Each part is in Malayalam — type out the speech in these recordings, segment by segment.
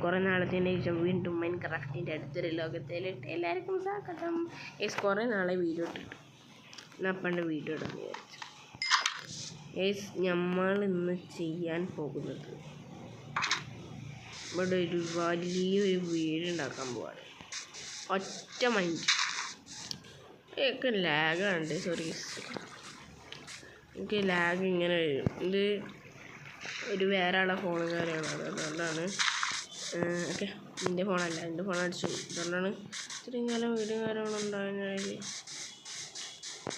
കുറേ നാളത്തിന് ശേഷം വീണ്ടും മൈൻക്രാഫ്റ്റിൻ്റെ അടുത്തൊരു ലോകത്തിലിട്ട് എല്ലാവർക്കും സ്വാഗതം. കുറേ നാളെ വീഡിയോ ഇട്ടിട്ട് ഞാൻ പണ്ട് വീഡിയോ ഇടാന്ന് വിചാരിച്ചു. നമ്മൾ ഇന്ന് ചെയ്യാൻ പോകുന്നത് ഇവിടെ ഒരു വലിയൊരു വീടുണ്ടാക്കാൻ പോവാണ്. ഒറ്റ മൈൻഡ് എനിക്ക് ലാഗുണ്ട്, സോറി എനിക്ക് ലാഗ് ഇങ്ങനെ വരും. ഇത് ഒരു വേറെ ആളെ ഫോണും കാര്യങ്ങളാണ്, അതുകൊണ്ടാണ്. ഓക്കെ, എൻ്റെ ഫോണല്ല, എൻ്റെ ഫോൺ അടിച്ചു, അതുകൊണ്ടാണ് ഇത്രയും കാലം വീഡിയോ കാര്യങ്ങളുണ്ടാകുന്നത്.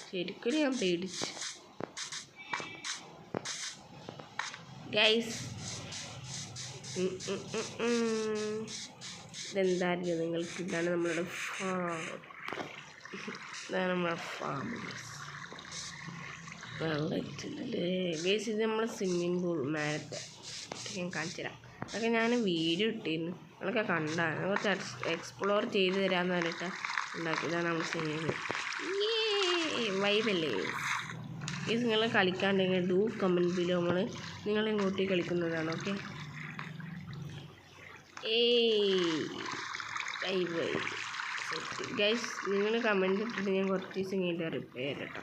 ശരിക്കും ഞാൻ പേടിച്ച് ഗൈസ്. ഇതെന്തായിരുന്നു നിങ്ങൾക്ക്? ഇതാണ് നമ്മളുടെ ഫാം, ഇതാണ് നമ്മുടെ ഫാം. വെള്ളത്തില്ലേ ഗൈസ്, ഇത് നമ്മളെ സ്വിമ്മിങ് പൂൾ മേലത്തെ ഞാൻ കാണിച്ചു തരാം. അതൊക്കെ ഞാൻ വീഡിയോ ഇട്ടിരുന്നു, നിങ്ങളൊക്കെ കണ്ടാണ്. കുറച്ച് എക്സ്പ്ലോർ ചെയ്ത് തരാമെന്ന് പറഞ്ഞിട്ട് ഉണ്ടാക്കിയതാണ് നമ്മൾ സ്വിമ്മിങ് പൂൾ. വൈബല്ലേ ഗൈസ്? നിങ്ങൾ കളിക്കാണ്ടെങ്കിൽ ഡൂ കമൻറ്റ് ബിലോ, നിങ്ങൾ ഇങ്ങോട്ട് കളിക്കുന്നതാണ്. Okay, vibe guys. നിങ്ങൾ കമൻറ്റ് ഇട്ടിട്ട് ഞാൻ കുറച്ച് ദിവസം കഴിഞ്ഞിട്ട് റിപ്ലൈ തരാം കേട്ടോ.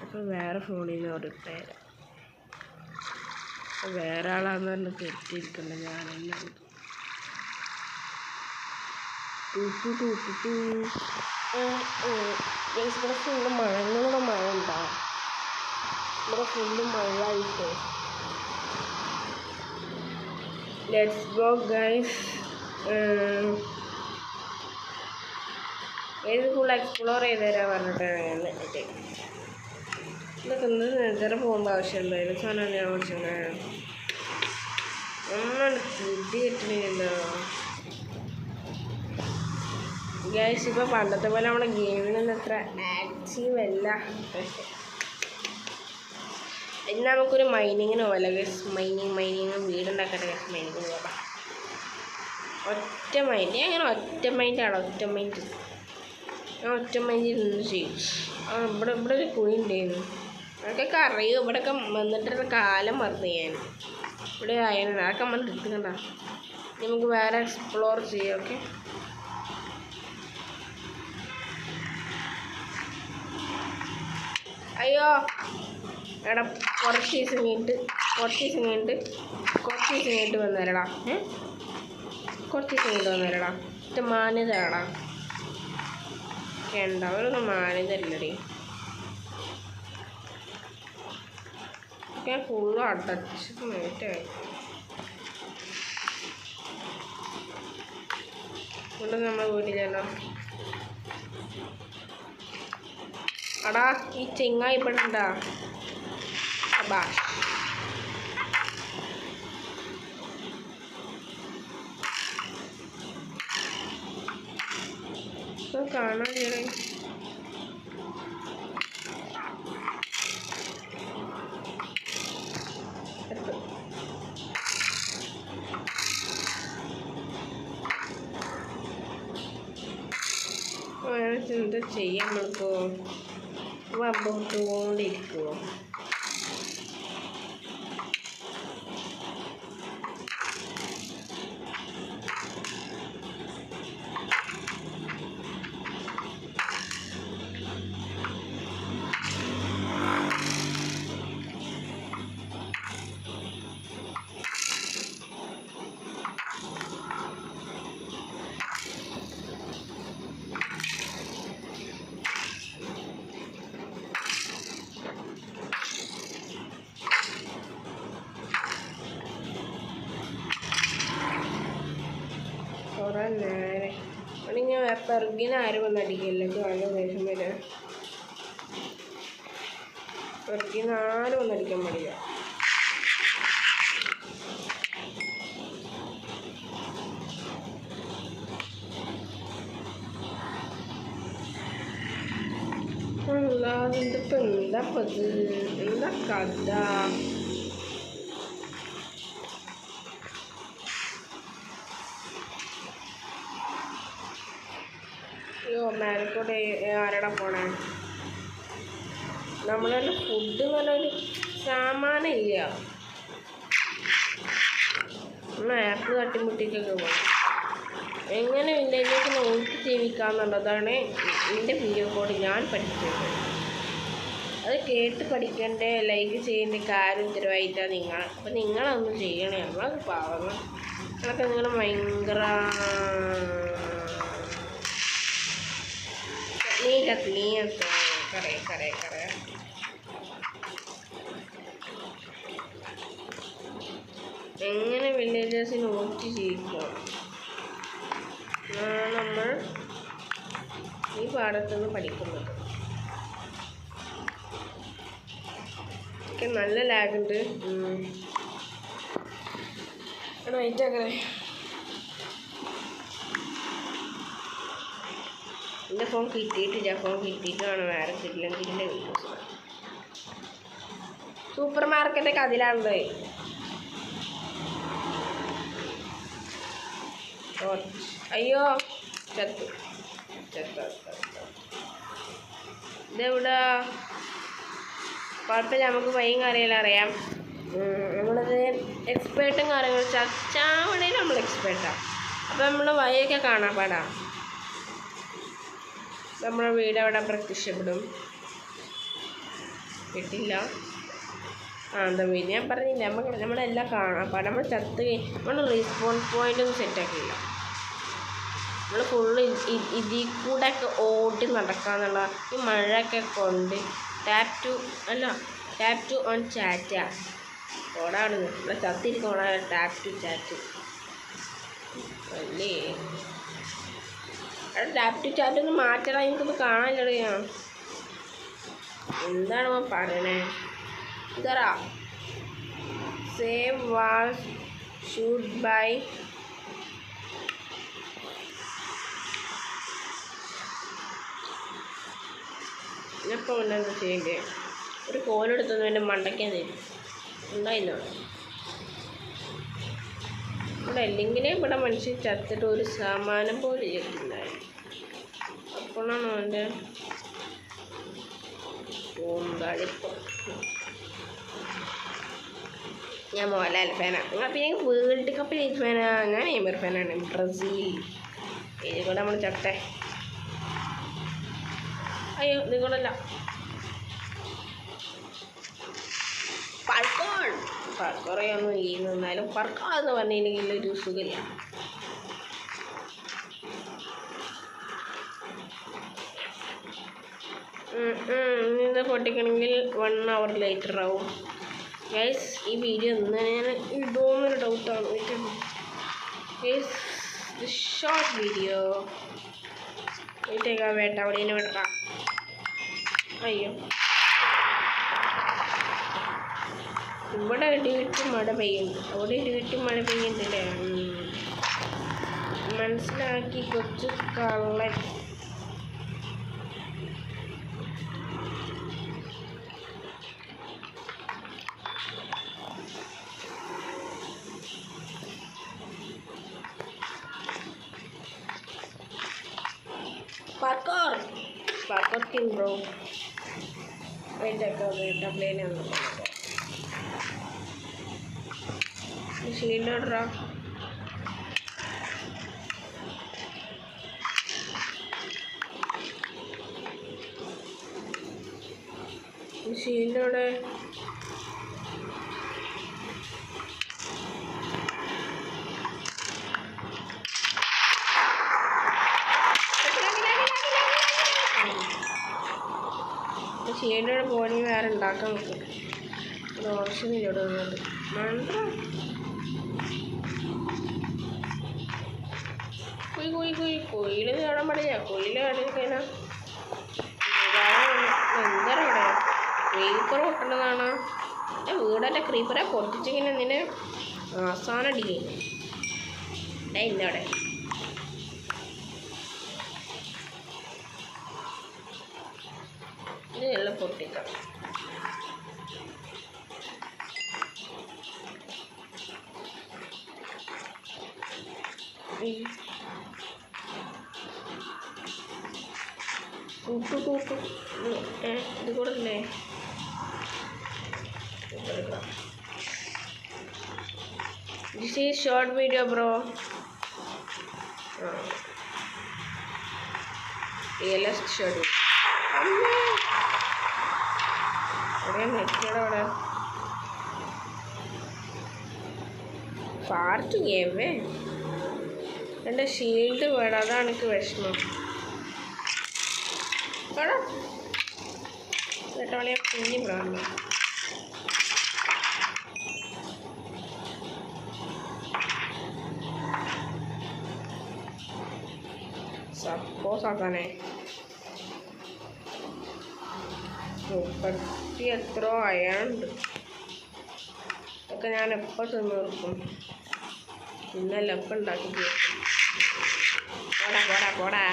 അപ്പോൾ വേറെ ഫോണിൽ നിന്ന് റിപ്ലൈ തരാം. വേറെ ആളാന്ന് പറഞ്ഞ് തെറ്റിയിരിക്കണ്ട, ഞാനെന്നെ ഗൈസ്. ഇവിടെ ഫുള്ള് മഴ, നിങ്ങളുടെ മഴ ഉണ്ടാവും. ഇവിടെ ഫുള്ള് മഴയായിട്ട്. Let's go guys. ഏത് ഫുൾ എക്സ്പ്ലോർ ചെയ്ത് തരാൻ പറഞ്ഞിട്ടാണ് ഞാൻ ഇട്ടേക്ക്. ഇതൊക്കെ ഒന്ന് നെതറ് പോകേണ്ട ആവശ്യമുള്ളൂ. ഏത് സാധനമാണ് ഞാൻ വിളിച്ചത്? ഒന്നും കിട്ടി കിട്ടണില്ലല്ലോ ഗൈസ്. ഇപ്പോൾ പണ്ടത്തെ പോലെ നമ്മുടെ ഗെയിമിനൊന്നും അത്ര ആക്റ്റീവ് അല്ല. ഇന്ന് നമുക്കൊരു മൈനിങ്ങിന് പോകല ഗൈസ്. മൈനിങ് വീടുണ്ടാക്കട്ടെ ഗൈസ്. മൈനിങ്ങിന് പോകാം. ഒറ്റ മൈൻഡ്, അങ്ങനെ ഒറ്റ മൈൻഡാണ്. ഞാൻ ഒറ്റ മൈൻഡിൽ നിന്ന് ചെയ്യും. ഇവിടെ ഒരു കുഴി ഉണ്ടായിരുന്നു, അതൊക്കെ അറിയും. ഇവിടെയൊക്കെ വന്നിട്ടൊരു കാലം മറന്നു ഞാൻ. ഇവിടെ ആയിരുന്നു, അതൊക്കെ നമ്മൾ എടുത്തുകണ്ട. നമുക്ക് വേറെ എക്സ്പ്ലോർ ചെയ്യാം. ഓക്കെ, അയ്യോ എടാ, കുറച്ച് ദിവസം കഴിഞ്ഞിട്ട് വന്നേരടാ. കുറച്ച് ദിവസം കഴിഞ്ഞിട്ട് വന്നേരടാ. ഇത് മാന്യതടാ. എന്താ അവരൊന്നും മാന്യതല്ലടി. ഞാൻ ഫുള്ള് അടച്ച് നേട്ടായി. ഇവിടെ നമ്മൾ വീട്ടിലല്ലോ. അടാ, ഈ ചെങ്ങായി ഇപ്പണ്ടാ ബാ. കാണാൻ ചേരാ. എന്താ ചെയ്യാൻ? നമ്മൾക്ക് വമ്പോട്ടുകൊണ്ടിരിക്കുമോ? കുറേ നേരം അവിടെ ഞാൻ പെറുകിന് ആരും വന്ന് അടിക്കില്ല. നല്ല ദേഷ്യം വരാം. പെറുകിന് ആരും ഒന്നും അടിക്കാൻ പാടില്ല. ഇതിപ്പോൾ എന്താ കഥ? അയ്യോ, മേലക്കൂടെ ആരടാ പോണേ? നമ്മളെ ഫുഡ് നല്ലൊരു സാമാനം ഇല്ല. ആപ്പ് തട്ടിമുട്ടിക്കൊക്കെ പോകണം. എങ്ങനെ വില്ലേജൊക്കെ നോക്കി ജീവിക്കാമെന്നുള്ളതാണ് എൻ്റെ വീഡിയോ കോഡ് ഞാൻ പഠിച്ചത്. അത് കേട്ട് പഠിക്കേണ്ട ലൈക്ക് ചെയ്യേണ്ട കാര്യം ഉത്തരവാദിത്തമാണ് നിങ്ങൾ. അപ്പം നിങ്ങളൊന്നും ചെയ്യണേ. നമ്മളൊക്കെ പാവങ്ങൾ അതൊക്കെ നിങ്ങൾ ഭയങ്കര കറയാ എങ്ങനെ വില്ലേജേഴ്സിന് നോക്കി ജീവിക്കാം നമ്മൾ ഈ പാഠത്തുനിന്ന് പഠിക്കുന്നത്. നല്ല ലാഗുണ്ട്. വൈറ്റാക്കണേ. എൻ്റെ ഫോൺ കിട്ടിയിട്ടില്ല. ഫോൺ കിട്ടിയിട്ട് വേണം വേറെ കിട്ടില്ലെങ്കിൽ എൻ്റെ വീഡിയോസ്. സൂപ്പർ മാർക്കറ്റൊക്കെ അതിലാണുള്ളത്. അയ്യോ ചത്തു. ഇതെവിടാ? കുഴപ്പമില്ല, നമുക്ക് വഴിയും കാര്യമെല്ലാം അറിയാം. നമ്മളത് എക്സ്പേർട്ടും കാര്യങ്ങളും ചാവണേൽ നമ്മൾ എക്സ്പേർട്ടാണ്. അപ്പോൾ നമ്മൾ വഴിയൊക്കെ കാണാൻ പാടാം. നമ്മുടെ വീട് അവിടെ പ്രത്യക്ഷപ്പെടും. കിട്ടില്ല. എന്താ വീട് ഞാൻ പറഞ്ഞില്ല. നമ്മളെല്ലാം കാണാം. അപ്പം നമ്മൾ ചത്ത് നമ്മൾ റെസ്പോൺസ് പോയിൻ്റൊന്നും സെറ്റാക്കിയില്ല. നമ്മൾ ഫുള്ള് ഇതിൽ കൂടെ ഒക്കെ ഓടി നടക്കാന്നുള്ള ഈ മഴയൊക്കെ കൊണ്ട് ടാപ്പ് ടു ഓൺ ചാറ്റാ ഓടാണ്. ഇവിടെ ചത്തിരിക്കണ ടാപ്പ് ടു ചാറ്റ് അല്ലേ? അവിടെ ടാപ്പ് ടു ചാറ്റ് ഒന്ന് മാറ്റണം. എനിക്കൊന്ന് കാണാനില്ലട. എന്താണ് പറയണേ? ഇതറാ സേവ് വാസ് ഷൂട്ട് ബൈ ഇപ്പം എന്താ ചെയ്യേണ്ടത്? ഒരു കോലെടുത്തൊന്നും എൻ്റെ മണ്ടയ്ക്കാൻ തരും ഉണ്ടായിരുന്നു. ഇവിടെ അല്ലെങ്കിലേ ഇവിടെ മനുഷ്യൻ ചത്തിട്ട് ഒരു സാമാനം പോലും ചെയ്തിട്ടുണ്ടായിരുന്നു. അപ്പോഴാണ് അവൻ്റെ പൂങ്കാളിപ്പം. ഞാൻ മോഹൻലാൽ ഫാനാണ്. പിന്നെ വേൾഡ് കപ്പിൽ ഏത് ഫാനാണ്? ഞാൻ നെയ്മർ ഫാനാണ്. ബ്രസീൽ. ഇത് കൂടെ നമ്മൾ ചട്ടെ. അയ്യോ ഇത് കൂടല്ല. പറക്കൊറയൊന്നും ചെയ്യുന്നാലും പറക്കാന്ന് പറഞ്ഞില്ലെങ്കിൽ ഒരു സുഖമില്ല. ഇത് പൊട്ടിക്കണമെങ്കിൽ 1 hour ലേറ്റർ ആവും. ഗൈസ് ഈ വീഡിയോ ഒന്ന് ഞാൻ ഇടുമെന്നൊരു ഡൗട്ടാണ്. ഗൈസ് ഷോർട്ട് വീഡിയോ വീട്ടേക്കാ വേട്ട അവിടെ വിടക്കാം. അയ്യോ ഇവിടെ ഇടിവിട്ട് മഴ പെയ്യുന്നു. അവിടെ ഇടിവിട്ട് മഴ പെയ്യുന്നില്ലേ? മനസ്സിലാക്കി കൊച്ചു കള്ളൻ. Parkour king bro. Wait plane ആണ്. ഷീൽഡോടാ ഷീൽഡോടെ ഷീൽഡോടെ പോയി വേറെ ഉണ്ടാക്കാൻ നോക്കും. അത് ഓപ്ഷനില്ല. ഇവിടെ കൊയില് കാണാൻ പാടില്ല. കൊയില് കാണിക്കഴിഞ്ഞാൽ എന്താ ഇവിടെ ക്രീപ്പർ പൊട്ടേണ്ടതാണ്. എൻ്റെ വീടല്ലേ ക്രീപ്പറെ പൊട്ടിച്ചിങ്ങനെ എന്തിന് അവസാനം അടിക്കേ ഇല്ല. അവിടെ ഇതെല്ലാം പൊട്ടിക്കാം. കൂട്ടു ഇത് കൂടെ അല്ലേ? This is short video, bro. Realist short video. അവിടെ പാർട്ട് ഗെയിമേ എൻ്റെ ഷീൽഡ് വേണം, അതാണ് എനിക്ക് വിഷമം. കേട്ടോ കേട്ടോളിയെ കുഞ്ഞി പ്രാണ് സപ്പോസ് ആക്കാനേ 30 എത്രയോ അയാളുണ്ട്. ഇതൊക്കെ ഞാൻ എപ്പോൾ തിന്ന് തീർക്കും. പിന്നല്ല എപ്പം ഉണ്ടാക്കി തീർക്കും. പോടാ പോടാ പോടാ.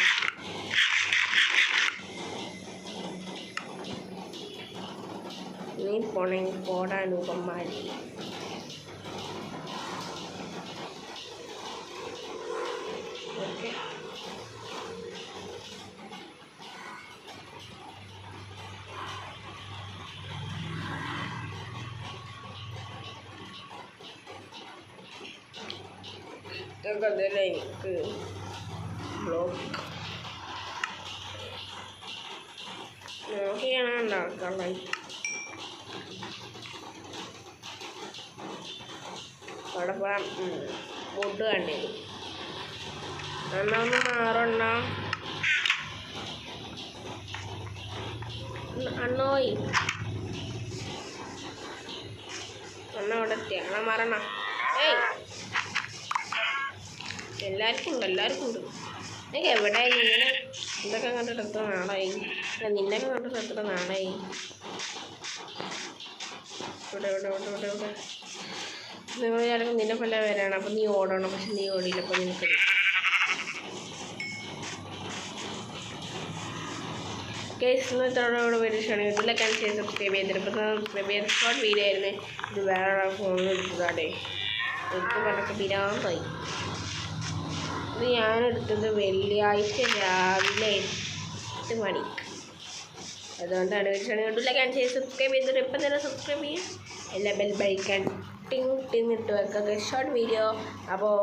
നീ പോണെങ്കിൽ പോടാ രൂപന്മാരി. ഓക്കെ ഇതൊക്കെ തന്നെ എനിക്ക് ബ്ലോക്ക് നോക്കിയാണ് ഉണ്ടാക്കാൻ. അവിടെ പോകാൻ ഫുഡ് കണ്ടത് എന്നാ ഒന്ന് മാറണ്ട അണ്ണോയി. അണ്ണ അവിടെ എത്തി. അണ്ണ മാറണ. ഏയ് എല്ലാവർക്കും ഉണ്ട്, എല്ലാവർക്കും ഉണ്ട്. എനിക്ക് എവിടെ ഇങ്ങനെ ഇതൊക്കെ കണ്ടിട്ട് എത്ര നാളായി, നിന്നൊക്കെ കണ്ടിട്ട് എത്ര നാളായി. ഇവിടെ ഇവിടെ ഇവിടെ ഇവിടെ ഇവിടെ നിങ്ങൾ ചിലപ്പോൾ നിന്നെ പോലെ വരാണ്. അപ്പം നീ ഓടണം, പക്ഷെ നീ ഓടിയില്ല. അപ്പം നിനക്ക് കേസിനോട് വീഡിയോഷാണ്. ഇതിലൊക്കെ അനുസരിച്ച് സബ്സ്ക്രൈബ് ചെയ്തിട്ട് സബ്സ്ക്രൈബ് ചെയ്ത് ഷോർട്ട് വീഡിയോ ആയിരുന്നു. ഇത് വേറെ ഫോണിൽ എടുത്തതാടേ. എനിക്ക് പറഞ്ഞൊക്കെ പിരാന്തായി. ഇത് ഞാനെടുത്തത് വെള്ളിയാഴ്ച രാവിലെ 8 മണിക്ക്. അതുകൊണ്ടാണ് വീഡിയോഷാണ്. ഇതിലൊക്കെ അനുസരിച്ച് സബ്സ്ക്രൈബ് ചെയ്തിട്ട് ഇപ്പം തന്നെ സബ്സ്ക്രൈബ് ചെയ്യാം. എല്ലാ ബെൽ ബൈക്കൺ ടിങ് ടിങ് ഇട്ട് വെക്കുക. Short video. അപ്പോൾ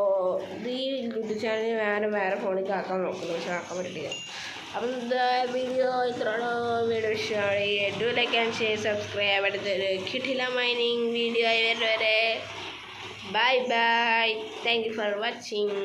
ഇത് ഈ യൂട്യൂബ് ചാനൽ വേറെ ഫോണിൽ ആക്കാൻ നോക്കുന്നു, പക്ഷെ ആക്കാൻ പറ്റില്ല. അപ്പം എന്താ വീഡിയോ ഇത്രയുള്ള വീഡിയോ ഇഷ്ടമായി. Do like and share subscribe. അടുത്തൊരു കിട്ടില്ല മൈനിങ് വീഡിയോ ആയി വരുന്നവരെ bye bye. Thank you for watching.